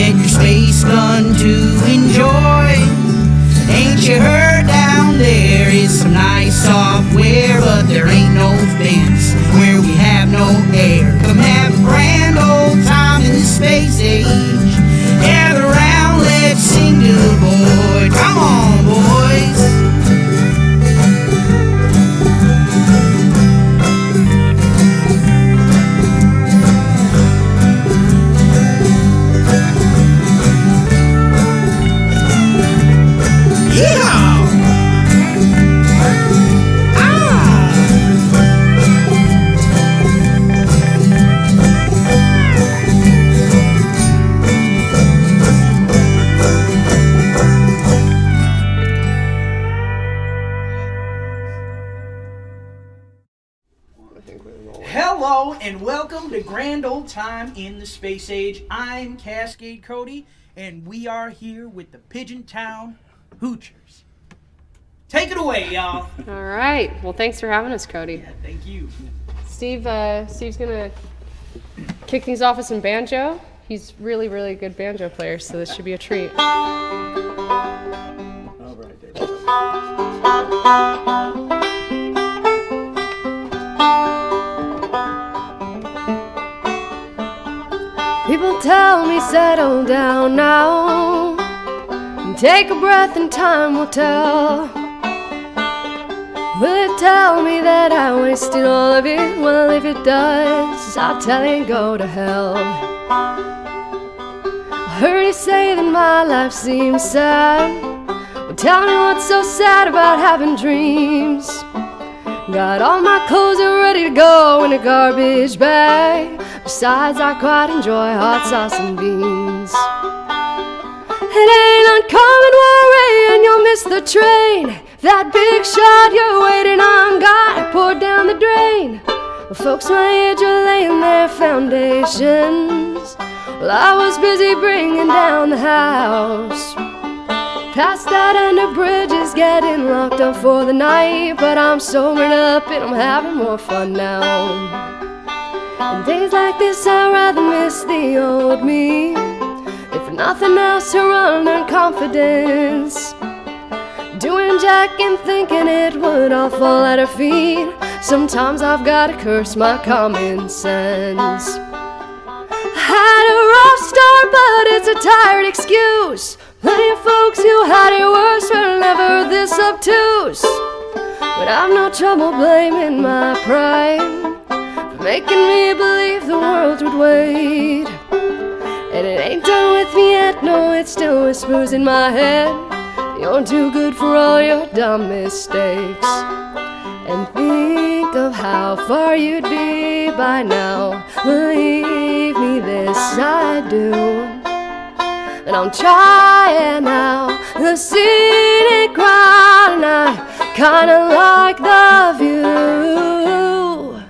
and your space gun to enjoy. Ain't you heard down there is some nice software, but there ain't no fence where we have no air. Come have a grand old time in the space age. Gather round, let's sing to the void. Come on, boys. Hello and welcome to Grand Old Time in the Space Age. I'm Cascade Cody, and we are here with the Pigeon Town Hoochers. Take it away, y'all. All right. Well, thanks for having us, Cody. Yeah, thank you. Steve's gonna kick things off with some banjo. He's really, really good banjo player, so this should be a treat. All right, there we go. People tell me settle down now and take a breath and time will tell. Will it tell me that I wasted all of it? Well, if it does, I'll tell it go to hell. I heard you say that my life seems sad. Well, tell me what's so sad about having dreams. Got all my clothes are ready to go in a garbage bag. Besides, I quite enjoy hot sauce and beans. It ain't uncommon worry and you'll miss the train. That big shot you're waiting on got it poured down the drain. Well, folks my age are laying their foundations. Well, I was busy bringing down the house. Passed out under bridges, getting locked up for the night. But I'm sobered up and I'm having more fun now. And days like this I'd rather miss the old me. If for nothing else, to run on confidence. Doing jack and thinking it would all fall at her feet. Sometimes I've gotta curse my common sense. I had a rough start, but it's a tired excuse. Plenty of folks who had it worse were never this obtuse. But I've no trouble blaming my pride for making me believe the world would wait. And it ain't done with me yet, no, it still whispers in my head. You're too good for all your dumb mistakes. And think of how far you'd be by now. Believe me, this I do. And I'm trying now, the scenic route, and I kinda like the view.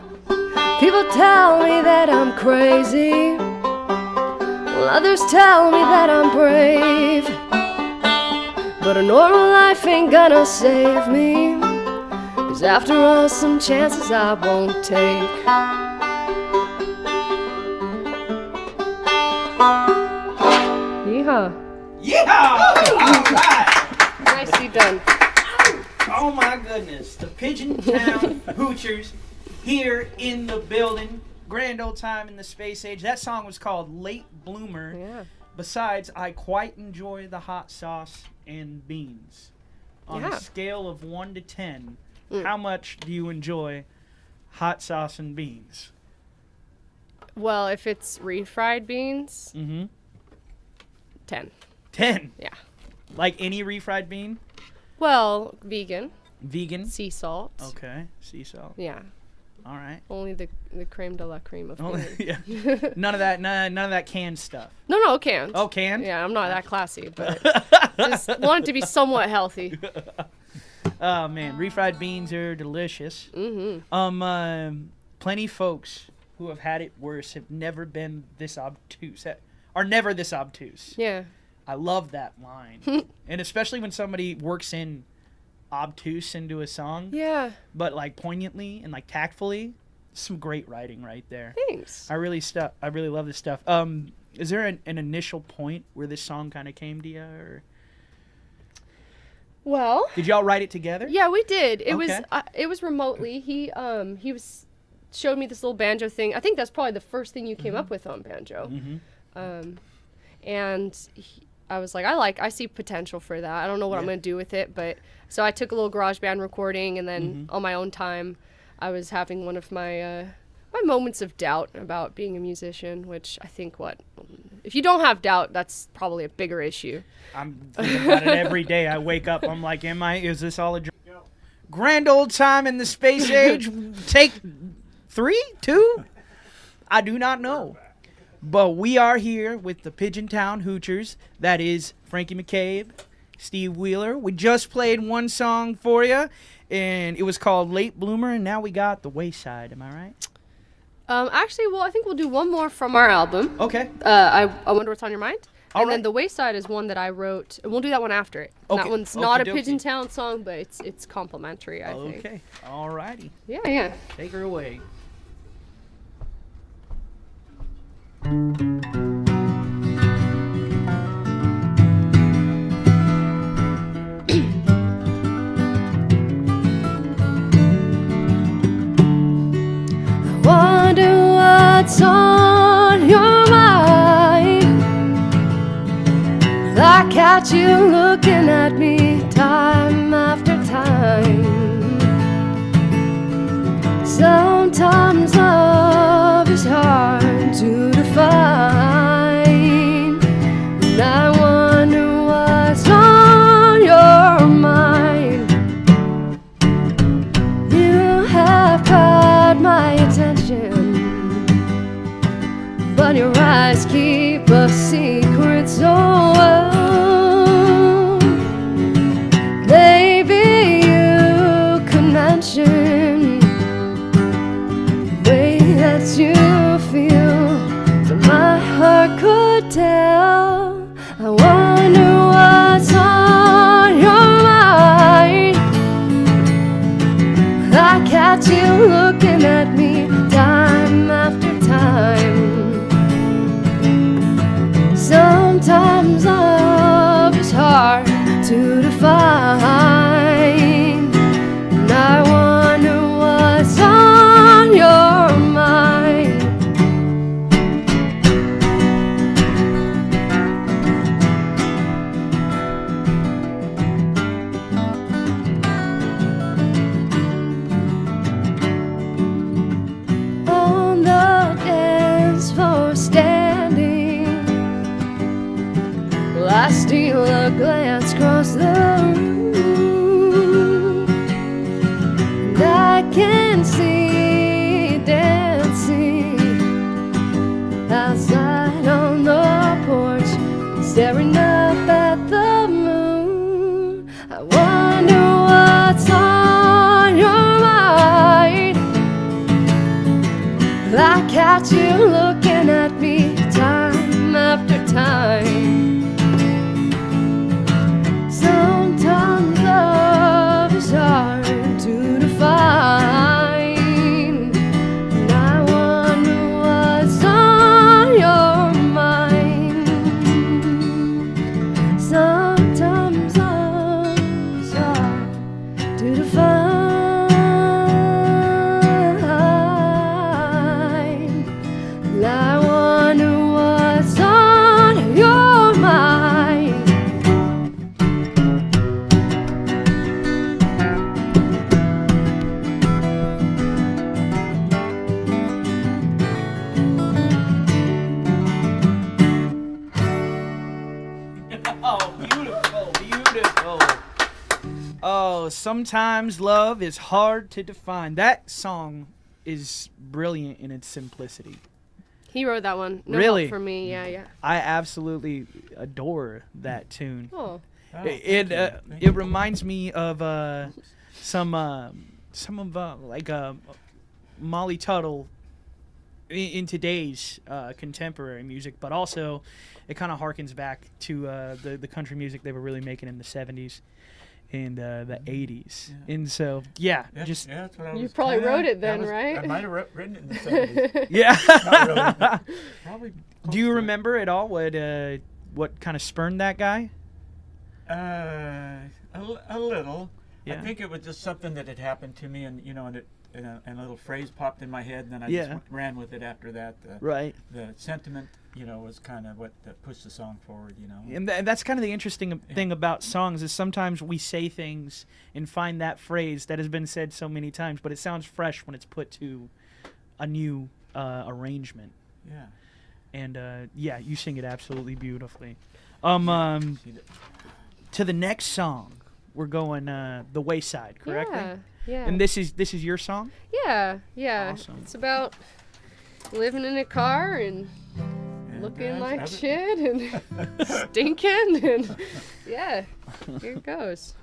People tell me that I'm crazy, while others tell me that I'm brave. But a normal life ain't gonna save me, 'cause after all, some chances I won't take. Yeehaw. Yeehaw! All right. Nicely done. Oh my goodness. The Pigeon Town Hoochers here in the building. Grand old time in the space age. That song was called Late Bloomer. Yeah. Besides, I quite enjoy the hot sauce and beans. On a scale of 1 to 10, how much do you enjoy hot sauce and beans? Well, if it's refried beans, 10. 10? Yeah. Like any refried bean? Well, vegan. Vegan? Sea salt. Okay, sea salt. Yeah. All right. Only the creme de la creme of beans. Yeah. None of that canned stuff. No, canned. Oh, canned? Yeah, I'm not that classy, but just want it to be somewhat healthy. Oh man, refried beans are delicious. Plenty folks who have had it worse have never been this obtuse. Are never this obtuse. Yeah. I love that line. And especially when somebody works in obtuse into a song. Yeah. But like poignantly and like tactfully. Some great writing right there. Thanks. I really love this stuff. is there an initial point where this song kind of came to you, or Well, did y'all write it together? yeah, we did. It Okay. was remotely. He showed me this little banjo thing. I think that's probably the first thing you came up with on banjo. And I was like, I see potential for that. I don't know what I'm going to do with it, but so I took a little garage band recording, and then on my own time, I was having one of my my moments of doubt about being a musician, which I think if you don't have doubt, that's probably a bigger issue. I'm thinking about it every day. I wake up, I'm like, is this all a dream? Grand old time in the space age, take 3, 2? I do not know. But we are here with the Pigeon Town Hoochers. That is Frankie McCabe, Steve Wheeler. We just played one song for you, and it was called Late Bloomer, and now we got The Wayside. Am I right? Actually, well, I think we'll do one more from our album. Okay. I Wonder What's on Your Mind. All And right. then The Wayside is one that I wrote, and we'll do that one after it. Okay. That one's not a Okey-dokey. Pigeon Town song, but it's complimentary, I think. Okay. All righty. Yeah. Take her away. Wonder what's on your mind. I catch you looking at me time after time. Sometimes love is hard to define, and I wonder what's on your mind. You have caught my attention, but your eyes keep a secret so well. Maybe you could mention the way that you feel, so my heart could tell. I wonder what's on your mind. I catch you looking at me time after time. Sometimes love is hard to define, and I wonder what's on your mind. On the dance floor standing, well, I steal a glance across the room, and I can see dancing outside on the porch, staring up at the moon. I wonder what's on your mind. I catch you looking at me time after time. Sometimes love is hard to define, and I wonder what's on your mind. Sometimes love is hard to define, and I wonder what's on your mind. Oh, beautiful, beautiful. Oh, sometimes love is hard to define. That song is brilliant in its simplicity. He wrote that one. No Really? help for me. Yeah. I absolutely adore that tune. Oh. It reminds me of some of Molly Tuttle in today's contemporary music, but also it kind of harkens back to the country music they were really making in the 70s and the 80s. Yeah. And so, yeah, just that's what I You was probably kinda- wrote it that then, right? I might have written it in the 70s. yeah. Not really. Probably Do you remember at all what kind of spurned that guy? A little. Yeah. I think it was just something that had happened to me, and and a little phrase popped in my head, and then I Yeah. just ran with it after that. Right. The sentiment, was kind of what pushed the song forward. And that's kind of the interesting thing about songs is sometimes we say things and find that phrase that has been said so many times, but it sounds fresh when it's put to a new arrangement. Yeah. And you sing it absolutely beautifully. To the next song, we're going "The Wayside," correct? Yeah. And this is your song? Yeah. Awesome. It's about living in a car and looking like shit and stinking and yeah. Here it goes.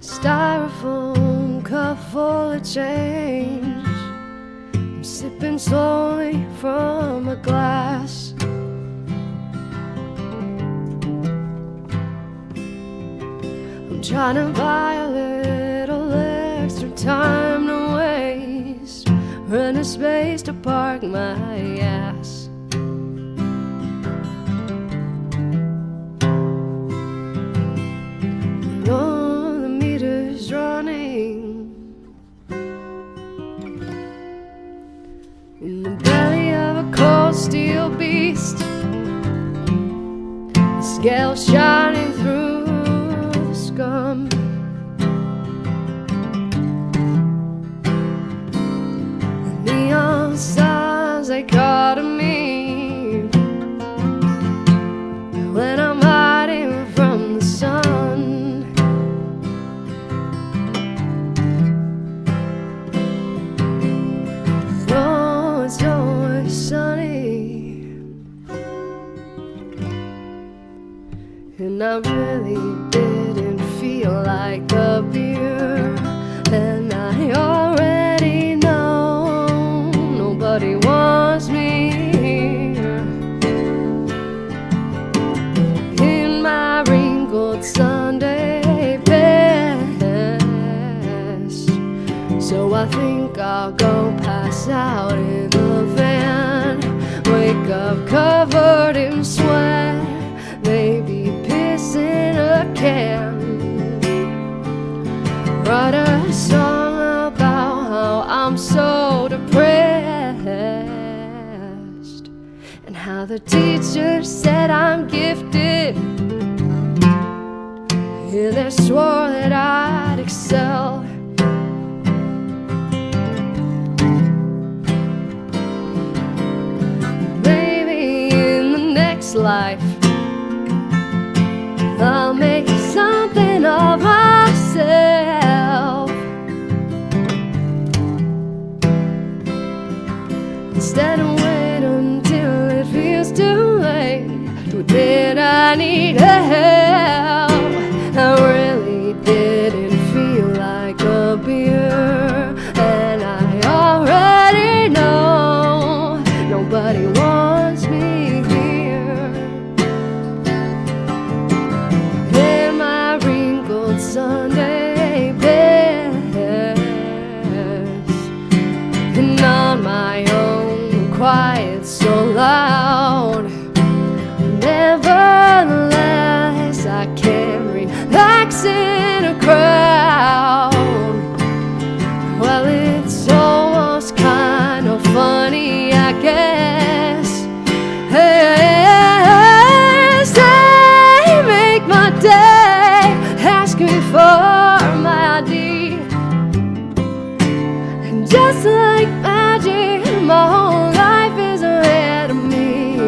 Styrofoam cup full of change. I'm sipping slowly from a glass. I'm trying to buy a little extra time to waste, rent a space to park my ass. In the belly of a cold steel beast, the scales shining through the scum. The neon signs they call to me when I'm hiding from the sun. It's always sunny, and I really didn't feel like a beer, and I already know nobody wants me here. In my wrinkled Sunday best, so I think I'll go pass out in the van, wake up covered in sweat, maybe piss in a can, write a song about how I'm so depressed, and how the teacher said I'm gifted, and they swore that I'd excel. Life, I'll make something of myself, instead of wait until it feels too late to admit I need help. I really didn't feel like a beer, and I already know nobody wants me. Sunday best, and on my own, quiet so loud. Nevertheless, I can relax in a crowd. Well, it's almost kind of funny, I guess. Yes, they make my day. Ask me for my ID, and just like magic, my whole life is ahead of me.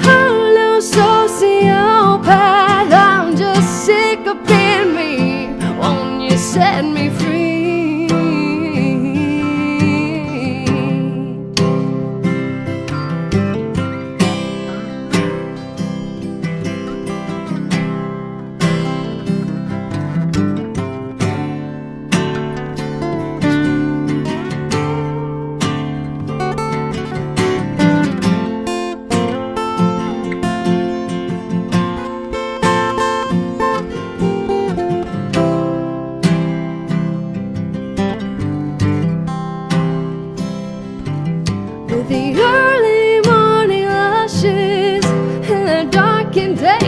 I'm a little sociopath, I'm just sick of being me. Won't you set me free?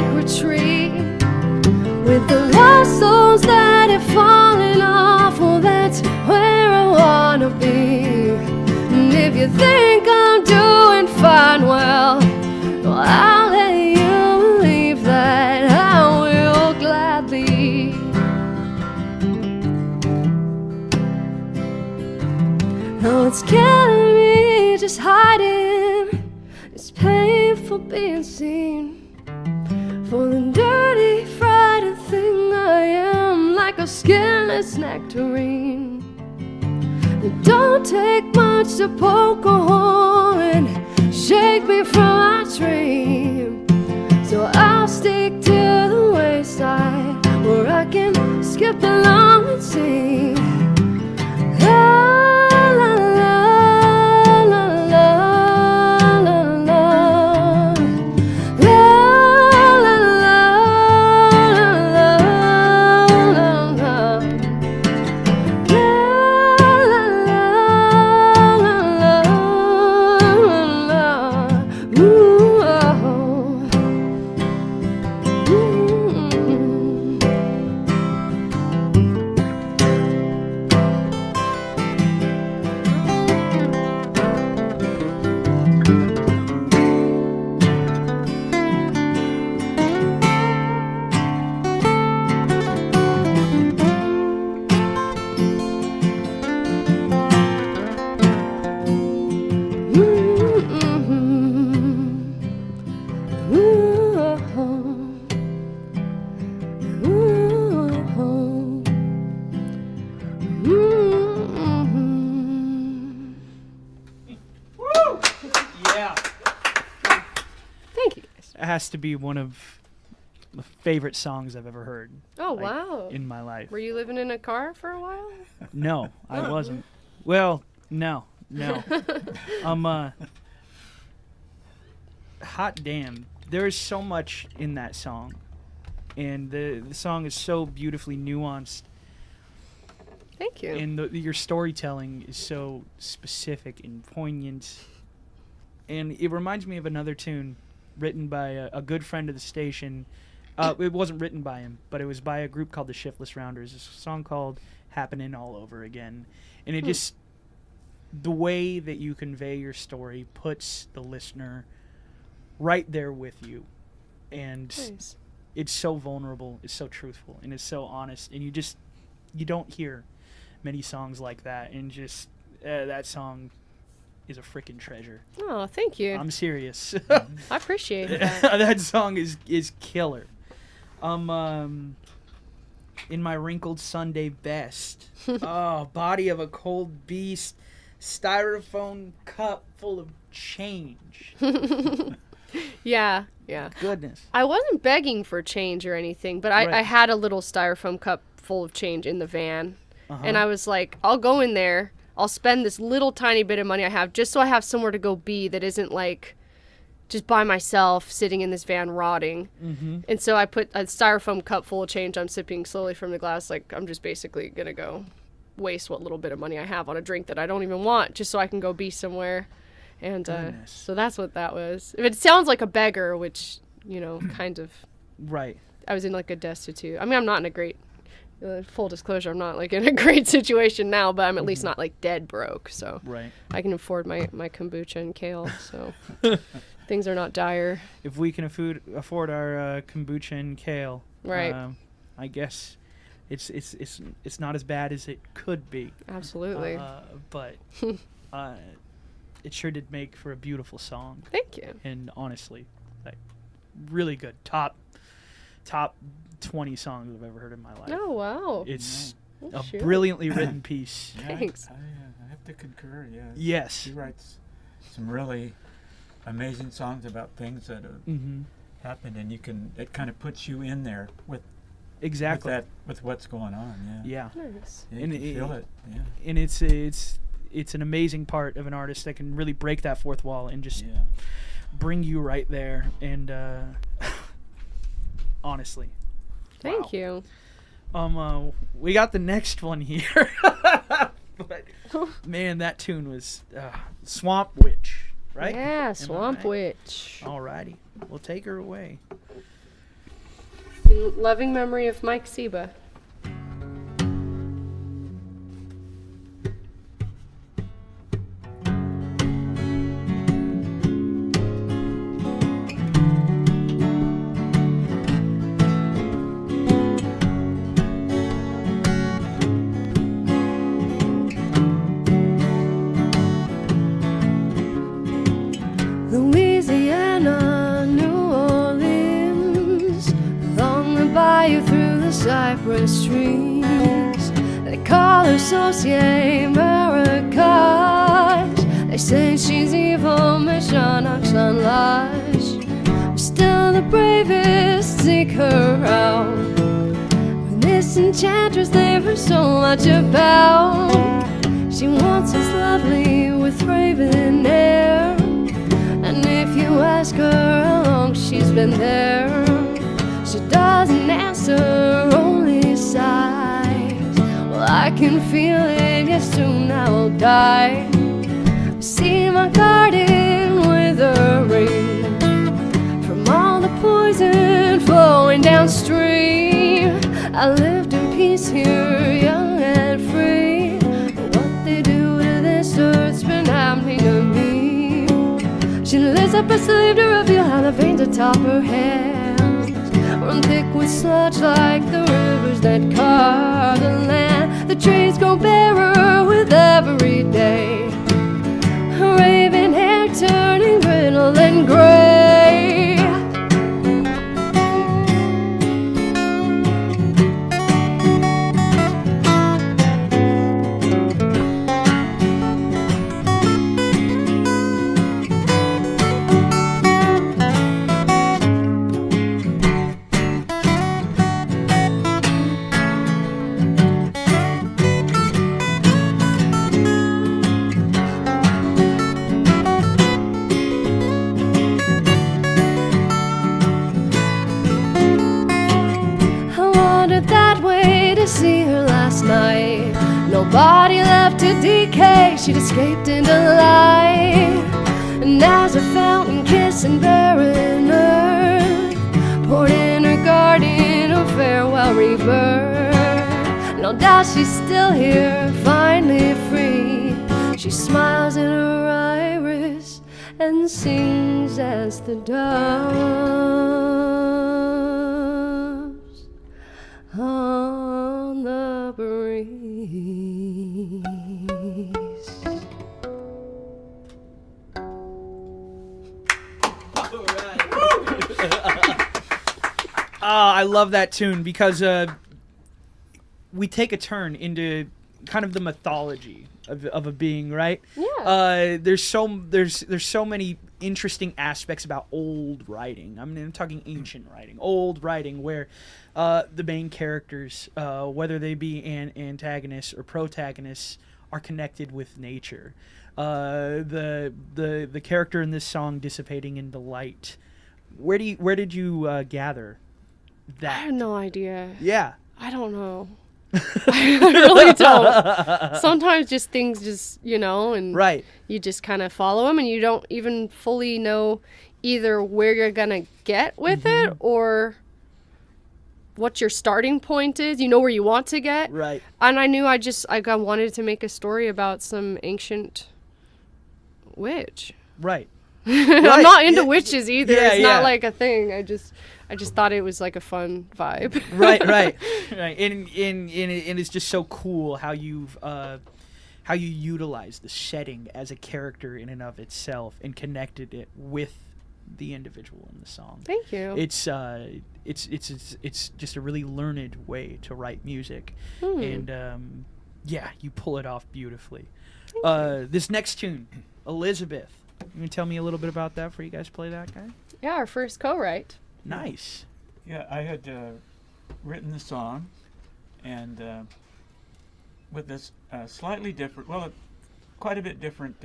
sacred tree with the lost souls that have fallen off. Well, that's where I wanna be. And if you think I'm doing fine, well, I'll let you believe that I will gladly. Oh, it's killing me just hiding. It's painful being seen for the dirty, frightened thing I am, like a skinless nectarine. It don't take much to poke a hole and shake me from my dream. So I'll stick to the wayside where I can skip along and sing. Has to be one of the favorite songs I've ever heard. Oh, wow. In my life. Were you living in a car for a while? No, I wasn't. Well, no. Hot damn. There is so much in that song. And the song is so beautifully nuanced. Thank you. And your storytelling is so specific and poignant. And it reminds me of another tune written by a good friend of the station. It wasn't written by him, but it was by a group called the Shiftless Rounders. It's a song called Happening All Over Again. And it just, the way that you convey your story puts the listener right there with you. And Nice. It's so vulnerable, it's so truthful, and it's so honest. And you don't hear many songs like that. And just, that song is a freaking treasure. Oh, thank you. I'm serious. I appreciate that. That song is killer. In my wrinkled Sunday best. Oh, body of a cold beast, styrofoam cup full of change. Yeah. Goodness. I wasn't begging for change or anything, but Right. I had a little styrofoam cup full of change in the van. Uh-huh. And I was like, I'll go in there. I'll spend this little tiny bit of money I have just so I have somewhere to go be that isn't like just by myself sitting in this van rotting. Mm-hmm. And so I put a styrofoam cup full of change. I'm sipping slowly from the glass. Like, I'm just basically going to go waste what little bit of money I have on a drink that I don't even want just so I can go be somewhere. And so that's what that was. If it sounds like a beggar, which, kind of. Right. I was in like a destitute. I mean, I'm not in a great. Full disclosure, I'm not like in a great situation now, but I'm at least not like dead broke, so Right. I can afford my kombucha and kale, so things are not dire. If we can afford our kombucha and kale, Right. I guess it's not as bad as it could be. Absolutely. But it sure did make for a beautiful song. Thank you. And honestly, like, really good. Top 20 songs I've ever heard in my life. Oh, wow. It's Oh, a shoot. brilliantly written piece. Yeah, Thanks. I have to concur. Yeah. Yes. He writes some really amazing songs about things that have Mm-hmm. happened, and it kind of puts you in there with Exactly. with what's going on. Yeah. Yeah. Nice. Yeah, you And can feel it. Yeah. And it's an amazing part of an artist that can really break that fourth wall and just Yeah. bring you right there. And honestly, Thank wow. you. We got the next one here. But man, that tune was Swamp Witch, right? Yeah, Am I Swamp right? Witch. Alrighty, we'll take her away. In loving memory of Mike Seba. Louisiana, New Orleans, along the bayou through the cypress trees. They call her Saucier Maracas. They say she's evil, Michonnox unlush. Still the bravest seek her out. This enchantress they've heard so much about. She wants us lovely with raven hair. And if you ask her how long she's been there, she doesn't answer, only sighs. Well, I can feel it, yes, soon I will die. See my garden withering from all the poison flowing downstream. I lived in peace here, young and free. But what they do to this earth's been happening to me. She lifts up her sleeve to reveal how the veins atop her hands run thick with sludge like the rivers that carve the land. The trees grow barer with every day, her raven hair turning brittle and gray. To see her last night, no body left to decay. She'd escaped into life, and as a fountain kissing barren earth poured in her garden a farewell rebirth. No doubt she's still here, finally free. She smiles in her iris and sings as the doves on the breeze. I love that tune because we take a turn into kind of the mythology of a being, right? Yeah. There's so many interesting aspects about old writing. I mean, I'm talking ancient writing, old writing, where the main characters, whether they be antagonists or protagonists, are connected with nature. The character in this song dissipating into light. Where did you gather that? I have no idea. Yeah. I don't know. I really don't. Sometimes just things just, and right. You just kind of follow them and you don't even fully know either where you're going to get with it or what your starting point is. You know where you want to get. Right. And I knew I wanted to make a story about some ancient witch. Right. I'm not into witches either. Yeah, it's not like a thing. I just thought it was like a fun vibe. right. And it's just so cool how you utilize the setting as a character in and of itself and connected it with the individual in the song. Thank you. It's just a really learned way to write music, and you pull it off beautifully. This next tune, Elizabeth. You can tell me a little bit about that before you guys play that guy? Yeah, our first co-write. Nice. Yeah, I had written the song, and with this slightly different, quite a bit different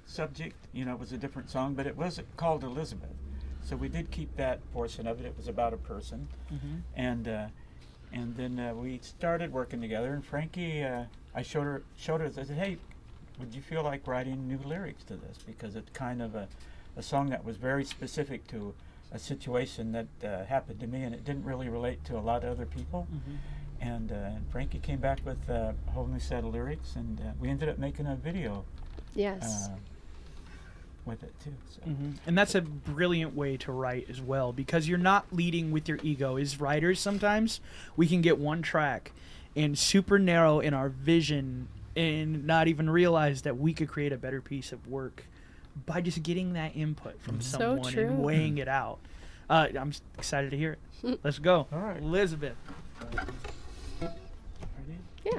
subject. It was a different song, but it was called Elizabeth. So we did keep that portion of it. It was about a person, and then we started working together. And Frankie, I showed her. I said, "Hey, would you feel like writing new lyrics to this? Because it's kind of a song that was very specific to a situation that happened to me, and it didn't really relate to a lot of other people. And Frankie came back with a whole new set of lyrics, and we ended up making a video. Yes. With it too. So. And that's a brilliant way to write as well, because you're not leading with your ego. As writers, sometimes we can get one track and super narrow in our vision and not even realize that we could create a better piece of work by just getting that input from someone true. and weighing it out. I'm excited to hear it. Let's go. All right. Elizabeth. Ready? Yeah.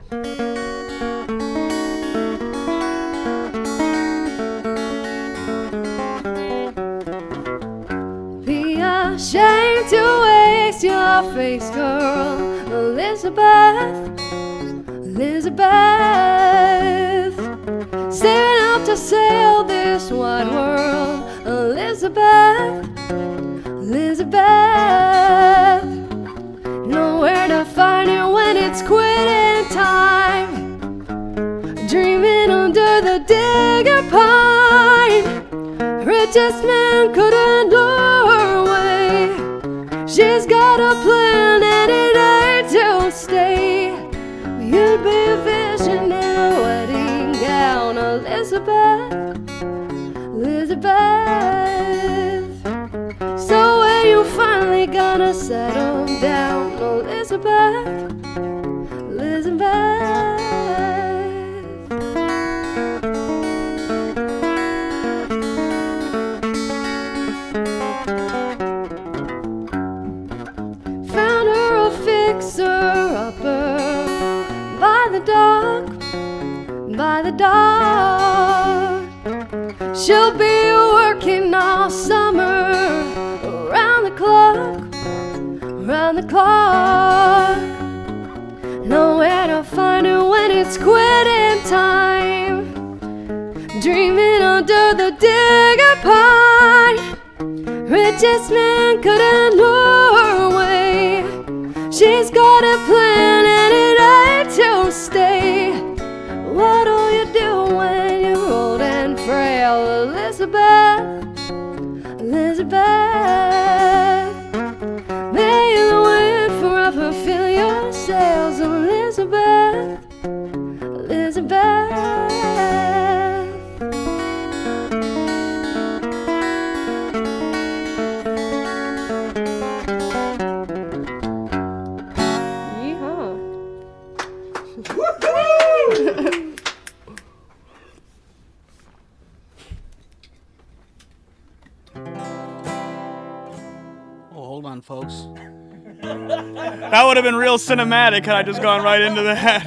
Be ashamed to waste your face, girl. Elizabeth, Elizabeth, saving up to sail this wide world. Elizabeth, Elizabeth, nowhere to find you when it's quitting time. Dreaming under the digger pine. Richest man couldn't lure her away. She's got a plan and it ain't to stay. You'd be a vision in a wedding gown, Elizabeth, Elizabeth. So when you finally gonna settle down, Elizabeth, Elizabeth. Found her a fixer-upper by the dock, by the dock. She'll be working all summer, around the clock, around the clock. Nowhere to find her when it's quitting time. Dreaming under the digger pine. Richest man couldn't lure her away. She's got a plan and it ain't to stay. What'll you do when you're old and frail, Elizabeth, Elizabeth? May the wind forever fill your sails, Elizabeth, Elizabeth. Oh, hold on, folks. That would have been real cinematic had I just gone right into that.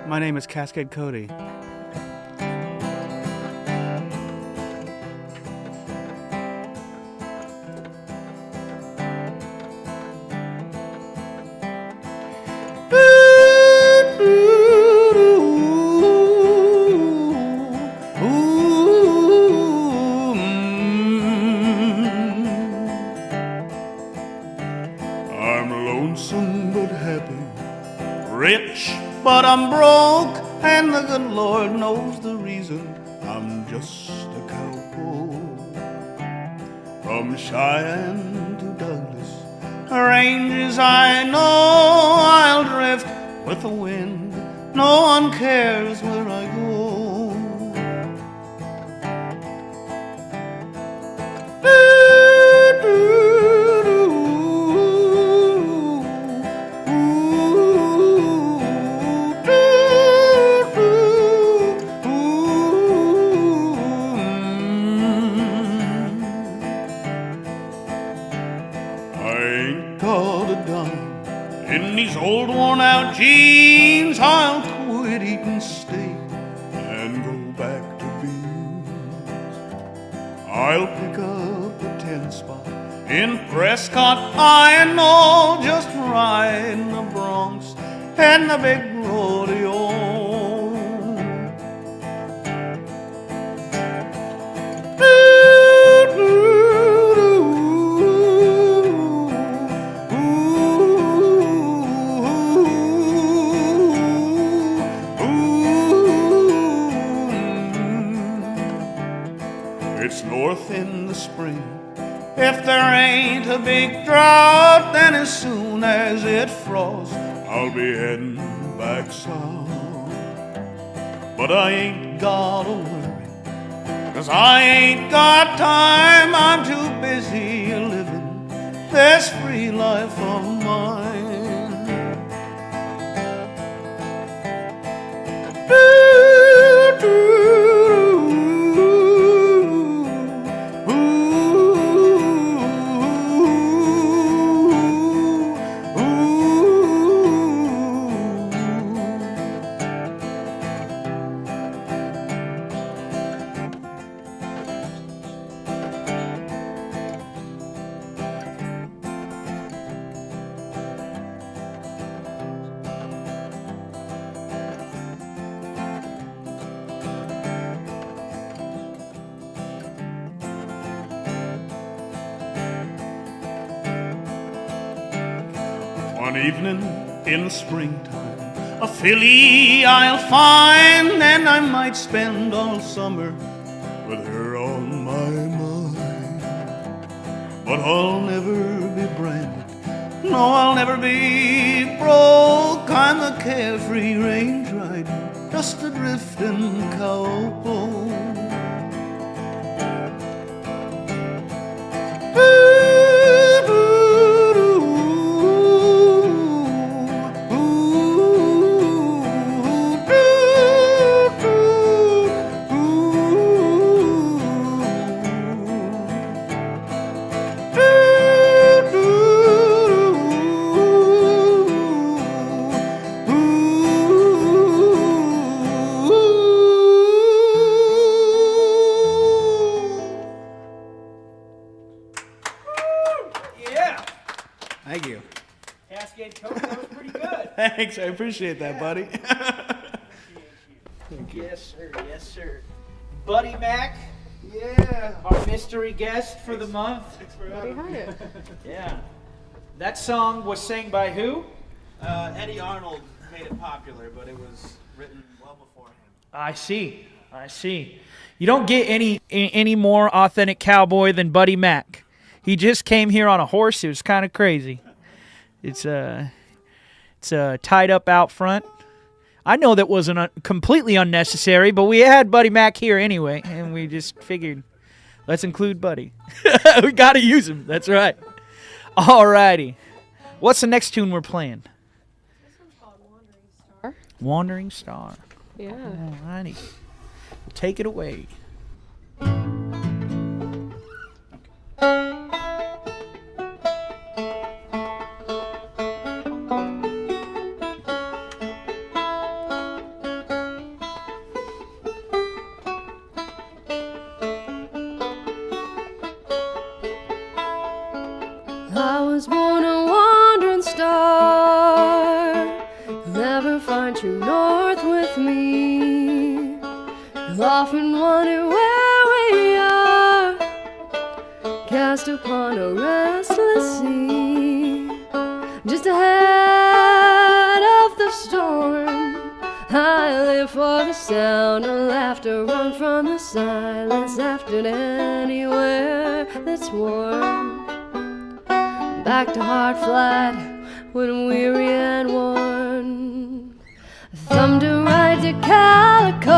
My name is Cascade Cody. I'm lonesome but happy, rich but I'm broke, and the good Lord knows the reason. I'm just a cowpoke. From Cheyenne to Douglas, ranges I know, I'll drift with the wind. No one cares where I go. In these old worn-out jeans, I'll quit eating steak and go back to beans. I'll pick up a 10 spot in Prescott, I know, just ride in the Bronx and the big rodeo. it's north in the spring. If there ain't a big drought, then as soon as it frosts, I'll be heading back south. But I ain't gotta worry, 'cause I ain't got time. I'm too busy living this free life of mine. One evening in the springtime, a filly I'll find, and I might spend all summer with her on my mind. But I'll never be branded, no, I'll never be broke. I'm the carefree range rider, just a drifting cowboy. Thank you. Cascade Coke, that was pretty good. Thanks, I appreciate that, buddy. Thank you. Yes, sir. Yes, sir. Buddy Mac, Yeah. our mystery guest for the month. Buddy Hyatt. Yeah. That song was sang by who? Eddie Arnold made it popular, but it was written well before him. I see. I see. You don't get any more authentic cowboy than Buddy Mac. He just came here on a horse. It was kind of crazy. It's tied up out front. I know that wasn't completely unnecessary, but we had Buddy Mac here anyway, and we just figured, let's include Buddy. We got to use him. That's right. All righty. What's the next tune we're playing? This one's called Wandering Star. Wandering Star. Yeah. All righty. Take it away. I was born a wandering star. You'll never find true north with me. You'll often wonder where we are, cast upon a restless sea. Just ahead of the storm, I live for the sound of laughter, run from the silence after anywhere that's warm. Back to hard flat when I'm weary and worn. Thumb to ride to Calico,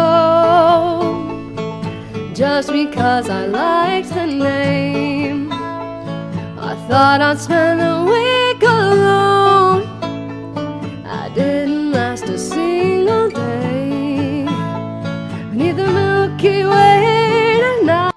just because I liked the name. I thought I'd spend the week alone. I didn't last a single day beneath the Milky Way tonight.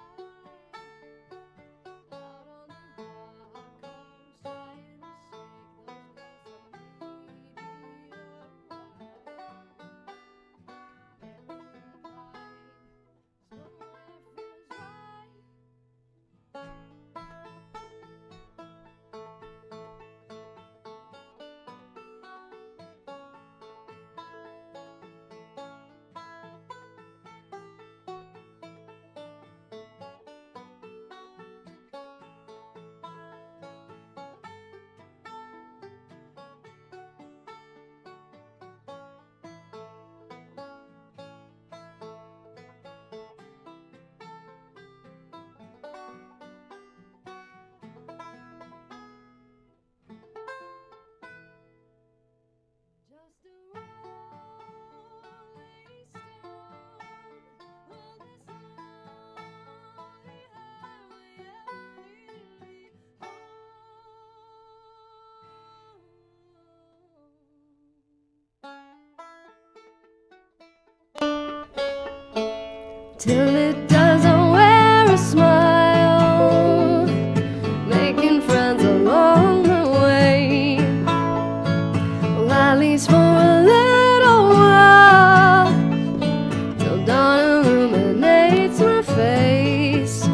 till it doesn't wear a smile, making friends along the way. Well, at least for a little while, till dawn illuminates my face.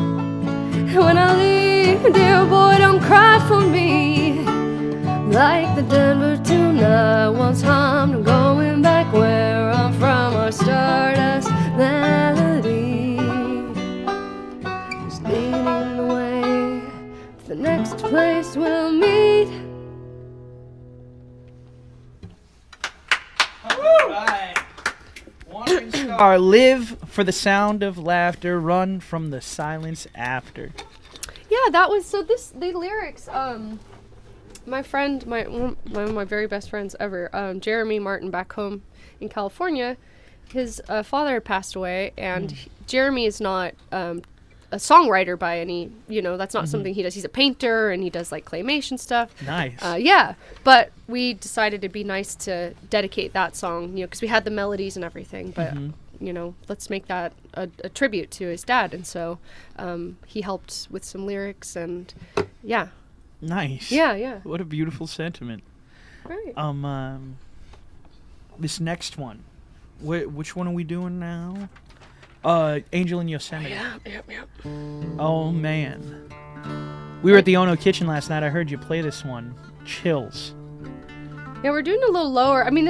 When I leave, dear boy, don't cry for me, like the Denver tuna once hummed. I'm going back where I'm from, our stardust melody is leading the way to the next place we'll meet. Right. Wandering Star, live for the sound of laughter, run from the silence after. Yeah, that was so. The lyrics. My friend, one of my very best friends ever, Jeremy Martin, back home in California, his father had passed away, and Jeremy is not a songwriter by any, that's not something he does. He's a painter, and he does like claymation stuff. Nice. Yeah, but we decided it'd be nice to dedicate that song, because we had the melodies and everything, but let's make that a tribute to his dad. And so he helped with some lyrics, and yeah. Nice. Yeah. What a beautiful sentiment. Right. This next one, which one are we doing now? Angel in Yosemite. Yeah. Oh man, we were at the Ono Kitchen last night. I heard you play this one. Chills. Yeah, we're doing a little lower. I mean,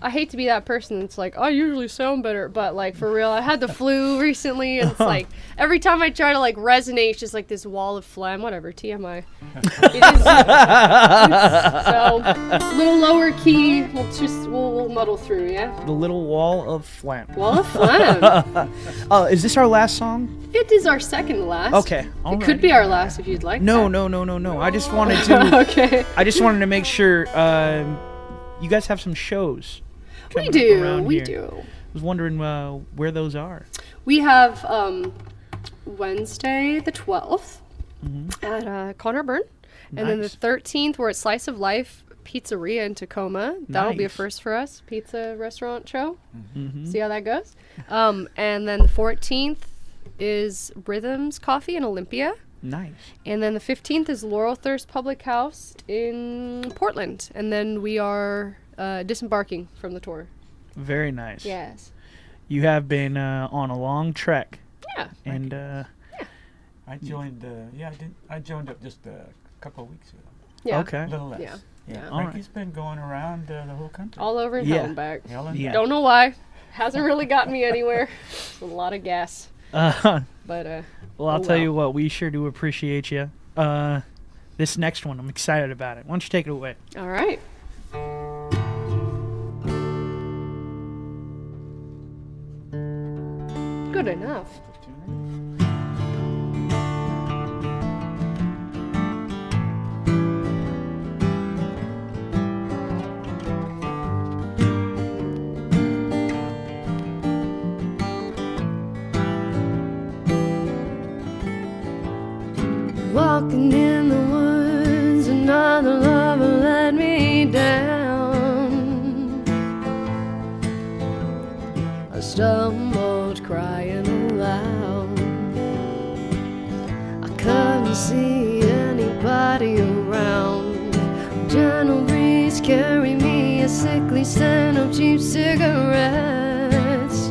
I hate to be that person that's like, I usually sound better, but like for real, I had the flu recently, and it's like every time I try to like resonate, it's just like this wall of phlegm. Whatever, TMI. So a little lower key. We'll muddle through, yeah. The little wall of phlegm. Wall of phlegm. Is this our last song? It is our second to last. Okay. It could be our last if you'd like. No. I just wanted to. Okay. I just wanted to make sure you guys have some shows. We coming do. up around We here. do. I was wondering where those are. We have Wednesday the 12th at Connor Burn. And then the 13th, we're at Slice of Life Pizzeria in Tacoma. That'll be a Nice. first for us. Pizza restaurant show. Mm-hmm. See how that goes. And then the 14th is Rhythms Coffee in Olympia. Nice. And then the 15th is Laurel Thirst Public House in Portland. And then we are disembarking from the tour. Very nice. Yes. You have been on a long trek. Yeah. And I joined. I joined up just a couple of weeks ago. Yeah. okay. A little less. Yeah. Yeah. All right. Frankie's been going around the whole country. All over and Yeah. hell and back. Hell and Yeah. back. Don't know why. Hasn't really gotten me anywhere. It's a lot of gas. But Well, I'll Oh, tell well. you what, we sure do appreciate you. This next one, I'm excited about it. Why don't you take it away? all right. Good enough. Walking in the woods, another lover let me down. I stumbled crying aloud. I couldn't see anybody around. Gentle breeze carried me a sickly scent of cheap cigarettes.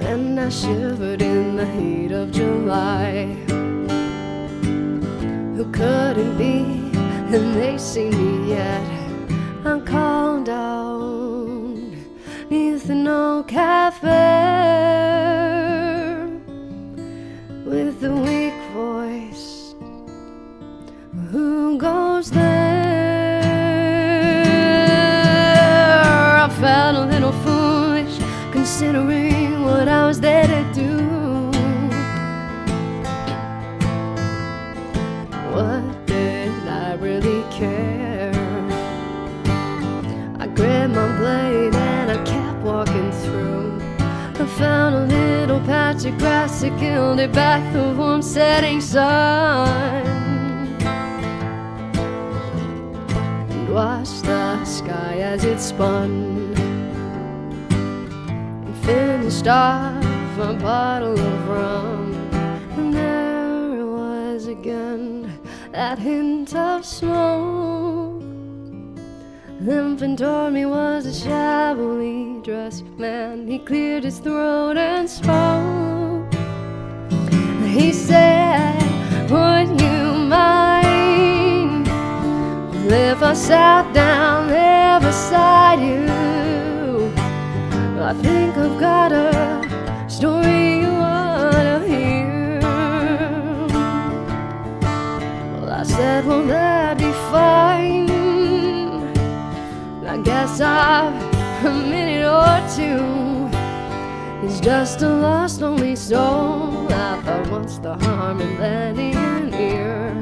And I shivered in the heat of July. Who could it be? And they see me yet. I'm called down neath an old cafe with a weak voice. Who goes there? I felt a little foolish considering what I was there to do. What did I really care? I grabbed my blade and I kept walking through. I found a little patch of grass that gilded back the warm setting sun, and watched the sky as it spun. finished off a bottle of rum, and there was again that hint of smoke. Limping toward me was a shabbily dressed man. He cleared his throat and spoke. He said, would you mind if I sat down there beside you? I think I've got a story you wanna hear. Well, I said, well, that'd be fine. I guess I've a minute or two. He's just a lost, lonely soul. I thought, what's the harm in lending an ear?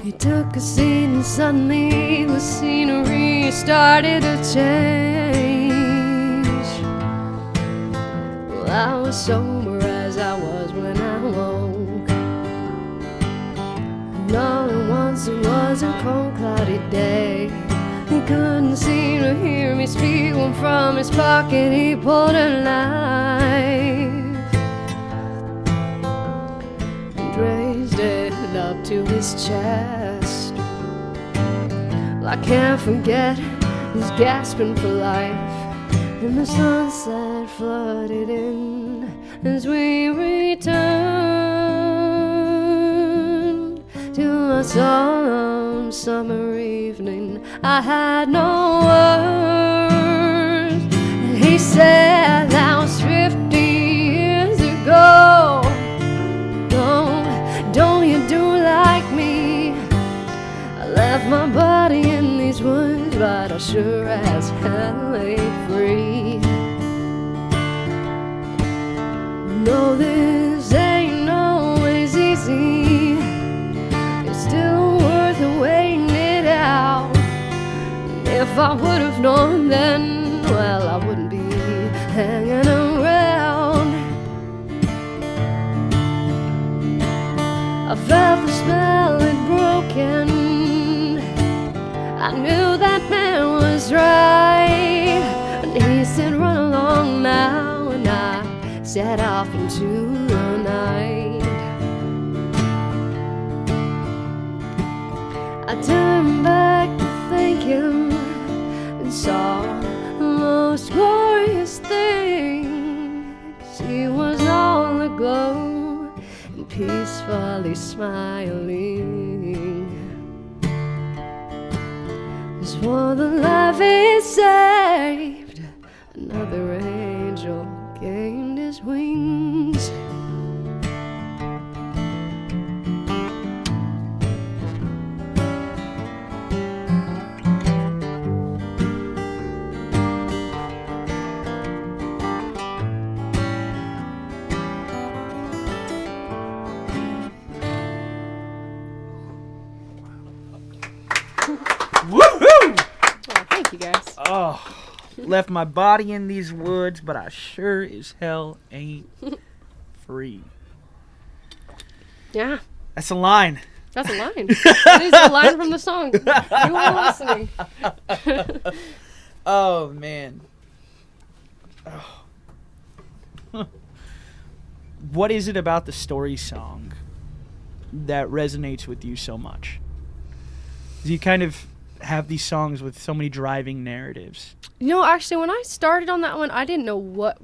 He took a seat and suddenly the scenery started to change. Well, I was sober as I was when I woke, and all at once it was a cold, cloudy day. He couldn't seem to hear me speak when from his pocket he pulled a knife and raised it up to his chest. Well, I can't forget his gasping for life, and the sunset flooded in as we returned to a solemn summer evening. I had no words. He said that was 50 years ago. Don't you do like me? I left my body in these woods, but I sure as hell ain't free. No, this ain't always easy. It's still worth waiting it out. If I would have known then, well, I wouldn't be hanging around. I felt the smell had broken. I knew that man was right, and he said, run along now, and I set off into the night. I turned back to thank him and saw the most glorious thing, 'cause he was all aglow and peacefully smiling. 'Cause for the life he saved, another angel gained his wings. Left my body in these woods, but I sure as hell ain't free. Yeah, That's a line. that's a line. That is a line from the song. You are listening. Oh, man. Oh. What is it about the story song that resonates with you so much? You kind of have these songs with so many driving narratives. You know, actually, when I started on that one, I didn't know what.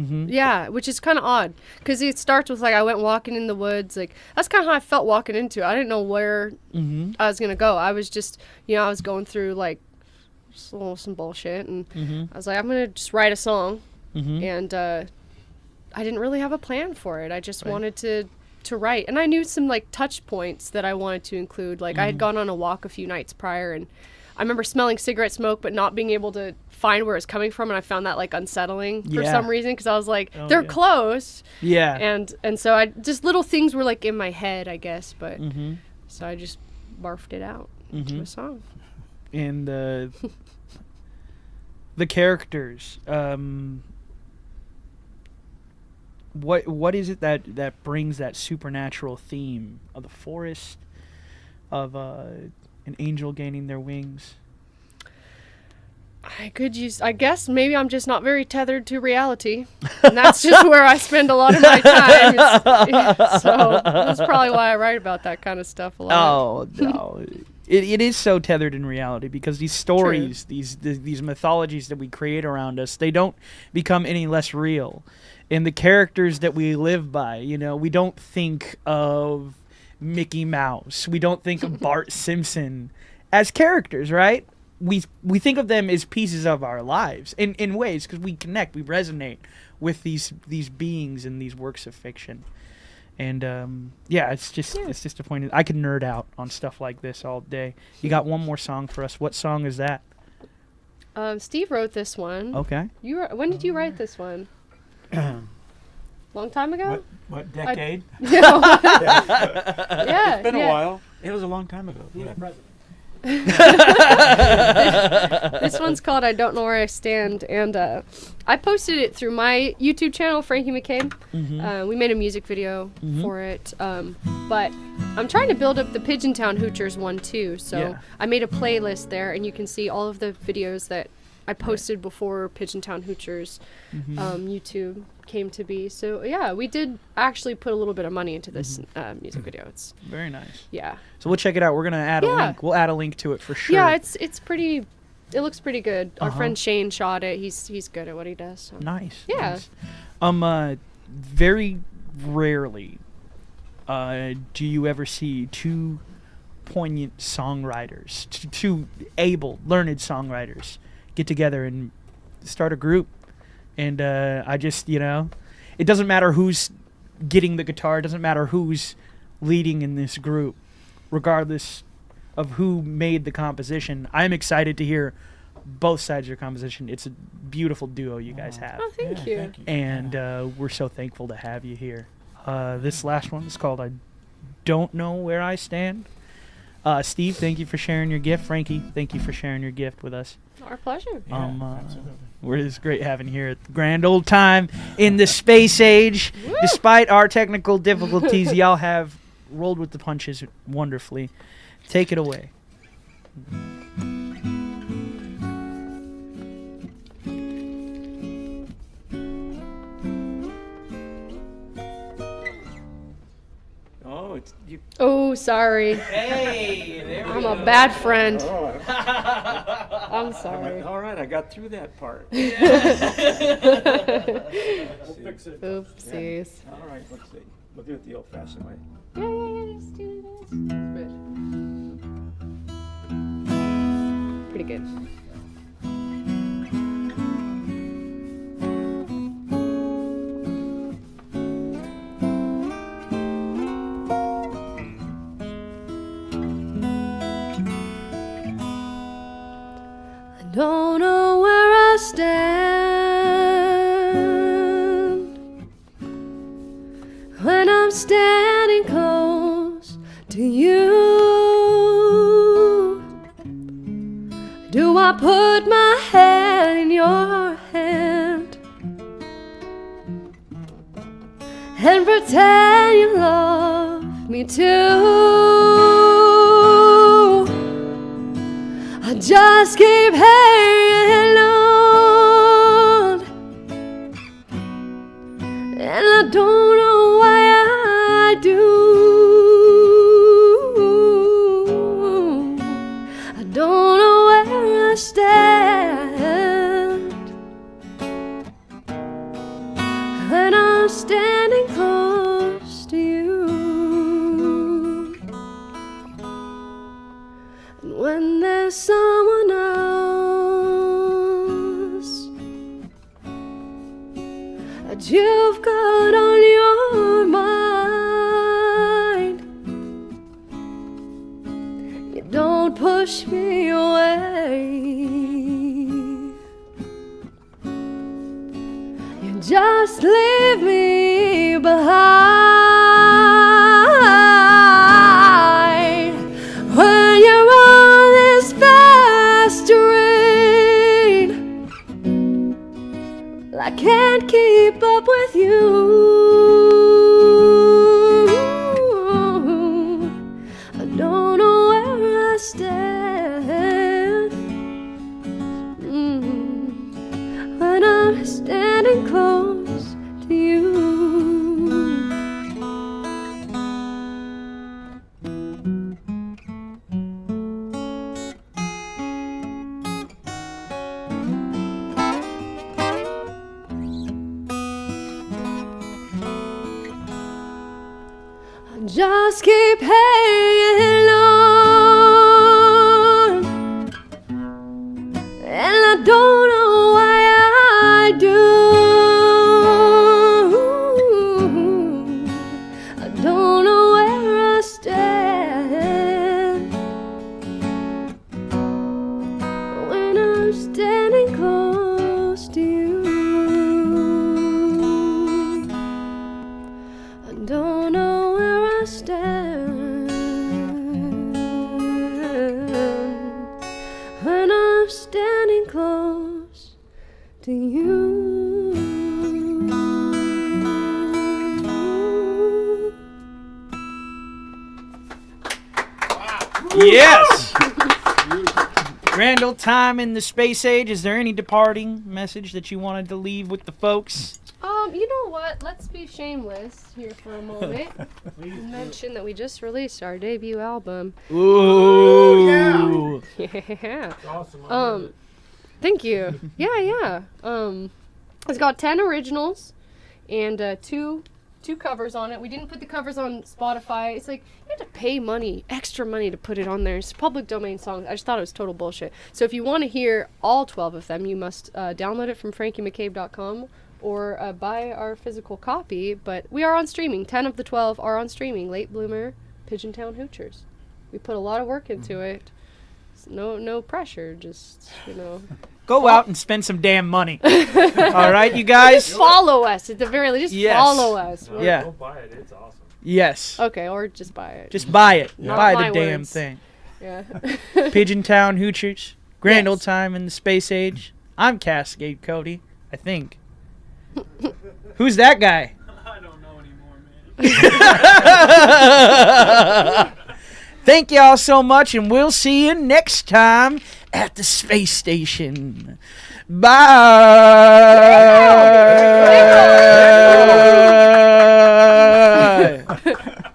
Yeah, which is kind of odd because it starts with like I went walking in the woods. Like that's kind of how I felt walking into it. I didn't know where I was gonna go. I was just, I was going through like some bullshit, and I was like, I'm gonna just write a song, and I didn't really have a plan for it. I just wanted to write, and I knew some like touch points that I wanted to include. Like I had gone on a walk a few nights prior, and I remember smelling cigarette smoke, but not being able to find where it's coming from, and I found that like unsettling for some reason because I was like, they're close. Yeah. And so I just little things were like in my head, I guess, but so I just barfed it out into a song. And the characters, what is it that brings that supernatural theme of the forest, of an angel gaining their wings? I guess maybe I'm just not very tethered to reality, and that's just where I spend a lot of my time. So that's probably why I write about that kind of stuff a lot. Oh no, it is so tethered in reality because these stories, these mythologies that we create around us, they don't become any less real. And the characters that we live by, we don't think of Mickey Mouse, we don't think of Bart Simpson as characters, right? We think of them as pieces of our lives in ways because we connect, we resonate with these beings in these works of fiction. And it's just a point. I could nerd out on stuff like this all day. You got one more song for us. What song is that? Steve wrote this one. Okay. When did you write this one? Long time ago? What decade? Yeah. It's been a while. It was a long time ago. This one's called I Don't Know Where I Stand, and I posted it through my YouTube channel, Frankie McCabe. We made a music video for it, but I'm trying to build up the Pigeon Hoochers one too, so I made a playlist there, and you can see all of the videos that I posted before Pigeon Hoochers YouTube came to be. So yeah, we did actually put a little bit of money into this music video. It's very nice. Yeah. So we'll check it out. We're gonna add a link. We'll add a link to it for sure. Yeah, it's pretty. It looks pretty good. Our friend Shane shot it. He's good at what he does. So. Nice. Yeah. Nice. Very rarely do you ever see two poignant songwriters, two able, learned songwriters get together and start a group. And I just, it doesn't matter who's getting the guitar. It doesn't matter who's leading in this group. Regardless of who made the composition, I'm excited to hear both sides of your composition. It's a beautiful duo you guys have. Oh, thank you. Thank you. And we're so thankful to have you here. This last one is called I Don't Know Where I Stand. Steve, thank you for sharing your gift. Frankie, thank you for sharing your gift with us. Our pleasure. It's great having you here at the grand old time in the space age. Woo! Despite our technical difficulties, y'all have rolled with the punches wonderfully. Take it away. Oh, it's you. Oh, sorry. Hey, there I'm a bad friend. Oh, I'm sorry. all right, I got through that part. Oopsies. All right, let's see. We'll do it the old-fashioned way. Yeah, let's do this. Pretty good. Don't know where I stand when I'm standing close to you. Do I put my head in and pretend you love me too. I just keep hanging on, and I don't know why I do. I don't know where I stand, and I'm standing close to you. And when there's someone else that you've got on your mind, you don't push me away. You just leave me behind. When you're on this fast train, I can't keep up with you. I don't know where I stand, when I'm standing close to you. I just keep hanging on, and I don't know why I do. I don't know where I stand, when I'm standing close to you. I don't know where I stand, when I'm standing close to you. Yes. Grand old time in the space age. Is there any departing message that you wanted to leave with the folks? You know what? Let's be shameless here for a moment. Mention that we just released our debut album. Ooh. Yeah. Thank you. Yeah. It's got 10 originals and two covers on it. We didn't put the covers on Spotify. It's like you have to pay extra money to put it on there. It's public domain songs. I just thought it was total bullshit. So if you want to hear all 12 of them, you must download it from frankiemccabe.com or buy our physical copy. But we are on streaming. 10 of the 12 are on streaming. Late Bloomer, Pigeon Hoochers. We put a lot of work into it. No pressure, just, Go out and spend some damn money. All right, you guys? Just follow us, at the very least. Just follow us. Yeah. Go buy it. It's awesome. Yes. Okay, or just buy it. Just buy it. Not Buy my the damn words. thing. Yeah. Pigeon Hoochers. Grand Yes. old time in the space age. I'm Cascade Cody, I think. Who's that guy? I don't know anymore, man. Thank y'all so much, and we'll see you next time at the space station. Bye.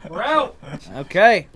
We're out. Okay.